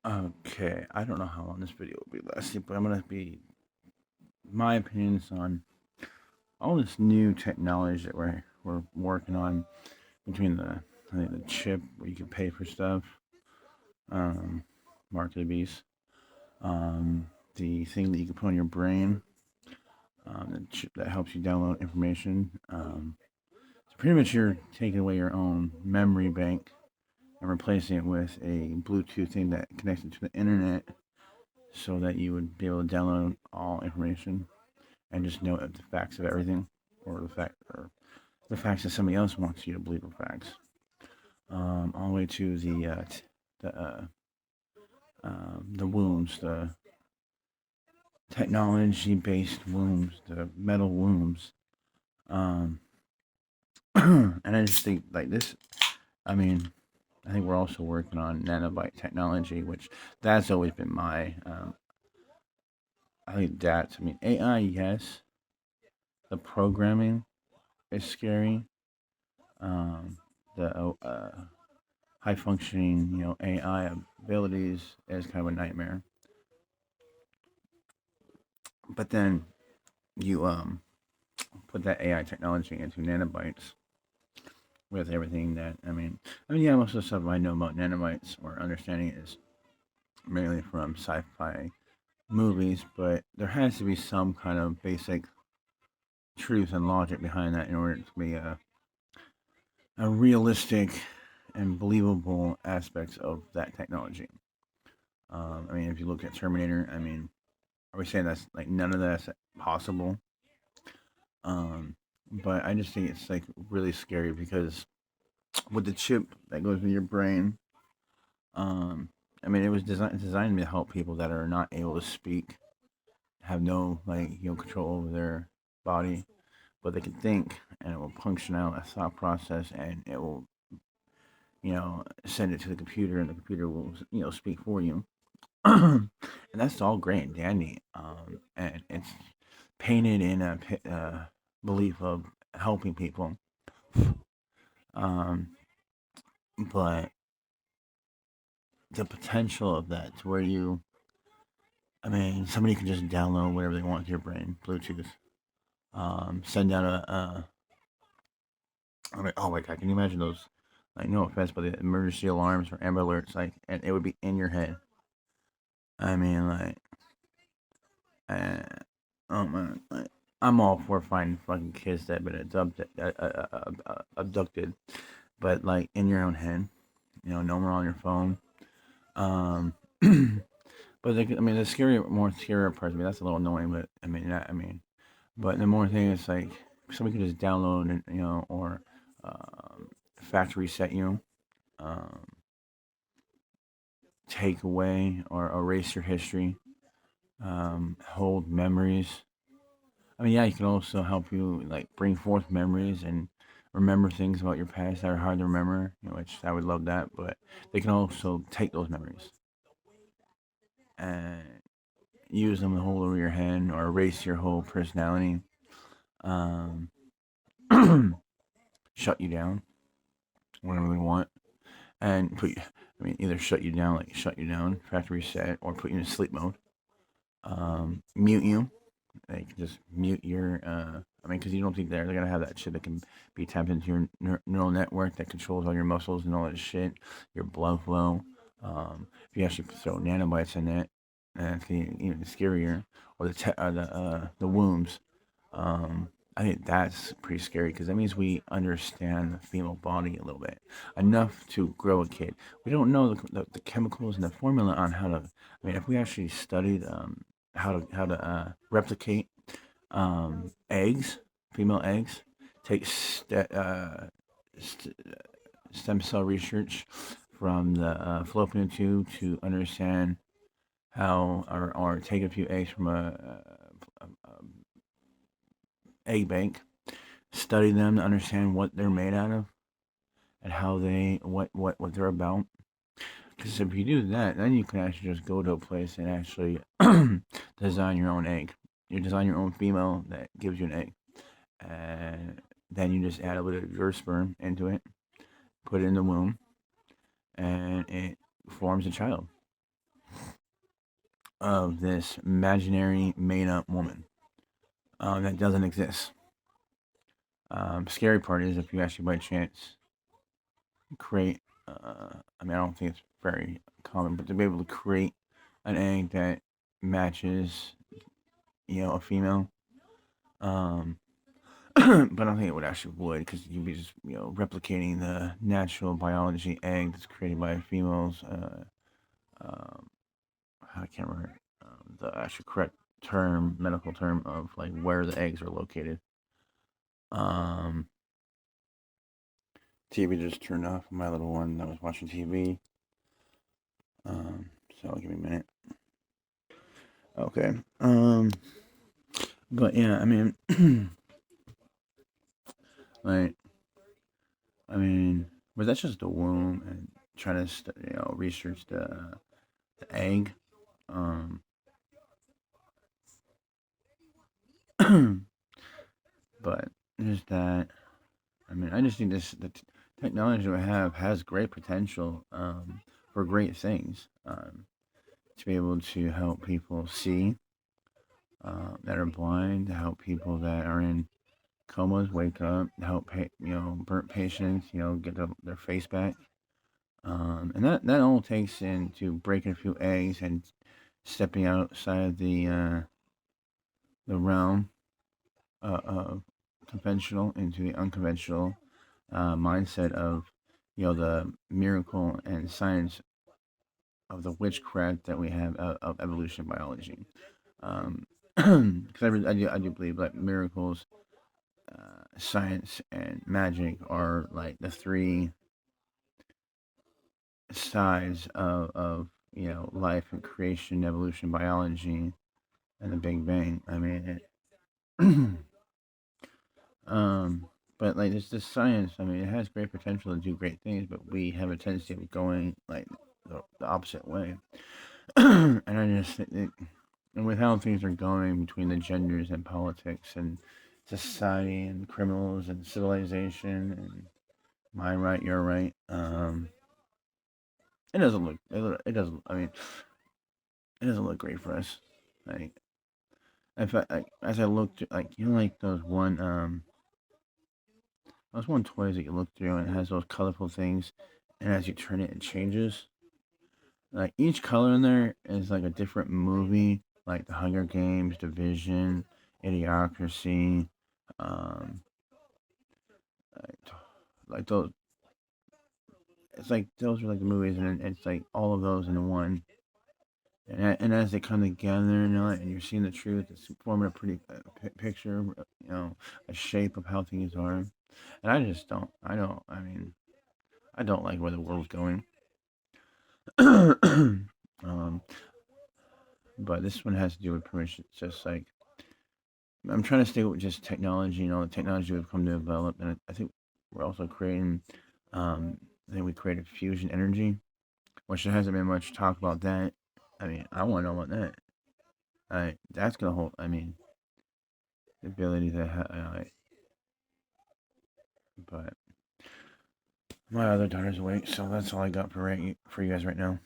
Okay, I don't know how long this video will be lasting, but I'm gonna be my opinions on all this new technology that we're working on between I think the chip where you can pay for stuff, um, Mark of the Beast, the thing that you can put on your brain, the chip that helps you download information. So pretty much you're taking away your own memory bank and replacing it with a Bluetooth thing that connects it to the internet, so that you would be able to download all information and just know the facts of everything, or the facts that somebody else wants you to believe are facts. All the way to the wombs, the technology-based wombs, the metal wombs. Um, and I just think like this. I mean, I think we're also working on nanobite technology, which that's always been my. I think that's. I mean, AI, yes. The programming is scary. The high functioning, AI abilities is kind of a nightmare. But then you put that AI technology into nanobites with everything that yeah, most of the stuff I know about nanobites or understanding is mainly from sci-fi movies, but there has to be some kind of basic truth and logic behind that in order to be a realistic and believable aspects of that technology. If you look at Terminator, are we saying that's like none of that's possible? But I just think it's like really scary because with the chip that goes in your brain, um, it was designed to help people that are not able to speak, have no control over their body, but they can think, and it will function out a thought process, and it will send it to the computer, and the computer will speak for you. And that's all great and dandy. And it's painted in a belief of helping people. Um, but the potential of that to where somebody can just download whatever they want to your brain, Bluetooth. Send out oh my god, can you imagine those? Like, no offense, but the emergency alarms or Amber Alerts, like, and it would be in your head. I mean, like, uh, oh man, like, I'm all for finding fucking kids that have been abducted, but like in your own head, no more on your phone. Um, but the more scarier part of me, that's a little annoying. But but the more thing is like somebody can just download and or factory set you, um, take away or erase your history, hold memories. Yeah, you can also help you like bring forth memories and remember things about your past that are hard to remember, which I would love that. But they can also take those memories and use them to hold over your head or erase your whole personality, um, shut you down whenever they want, and either shut you down, factory reset, or put you in sleep mode, mute you. They can just mute your. Because you don't think they're gonna have that shit that can be tapped into your neural network that controls all your muscles and all that shit, your blood flow. If you actually throw nanobites in it, and it's even scarier, or the wombs. I think that's pretty scary because that means we understand the female body a little bit enough to grow a kid. We don't know the chemicals and the formula on how to. If we actually studied how to replicate eggs, female eggs, take st- stem cell research from the fallopian tube to understand how, or take a few eggs from a egg bank, study them to understand what they're made out of and how what they're about. Because if you do that, then you can actually just go to a place and actually design your own egg. You design your own female that gives you an egg, and then you just add a little of your sperm into it, put it in the womb, and it forms a child. of this imaginary made-up woman that doesn't exist. Scary part is if you actually by chance create, I mean, I don't think it's very common, but to be able to create an egg that matches, a female. Um, but I don't think it would actually would because you'd be just, replicating the natural biology egg that's created by females. Um, I can't remember the actual correct term, medical term of like where the eggs are located. Um, TV just turned off. My little one that was watching TV. So give me a minute. Okay. But yeah, I mean, like, was that just the womb and trying to, research the egg? Um, but there's that. I mean, I just think the technology we have has great potential for great things. To be able to help people see that are blind, to help people that are in comas wake up, to help burnt patients, get their face back. And that all takes into breaking a few eggs and stepping outside the realm of conventional into the unconventional mindset of the miracle and science of the witchcraft that we have of evolution biology. Because I do believe that miracles, science, and magic are like the three sides of life and creation, evolution, biology, and the Big Bang. I mean, um, but like this science. I mean, it has great potential to do great things, but we have a tendency of going like the opposite way. And I just think and with how things are going between the genders and politics and society and criminals and civilization and my right, your right. It doesn't look. It doesn't. I mean, it doesn't look great for us. Like, if as I looked, like like those one toys that you look through and it has those colorful things, and as you turn it, it changes. Like each color in there is like a different movie, like The Hunger Games, Division, Idiocracy, um, like, like those. It's like those are like the movies, and it's like all of those in one. And as they come together, and you're seeing the truth, it's forming a pretty picture, a shape of how things are. And I just don't. I don't. I mean, I don't like where the world's going. um, but this one has to do with permission. It's just like I'm trying to stay with just technology, the technology we've come to develop, and I think we're also creating. I think we created fusion energy, which there hasn't been much talk about that. I mean, I want to know about that. That's gonna hold. I mean, the ability to, but my other daughter's awake, so that's all I got for you guys right now.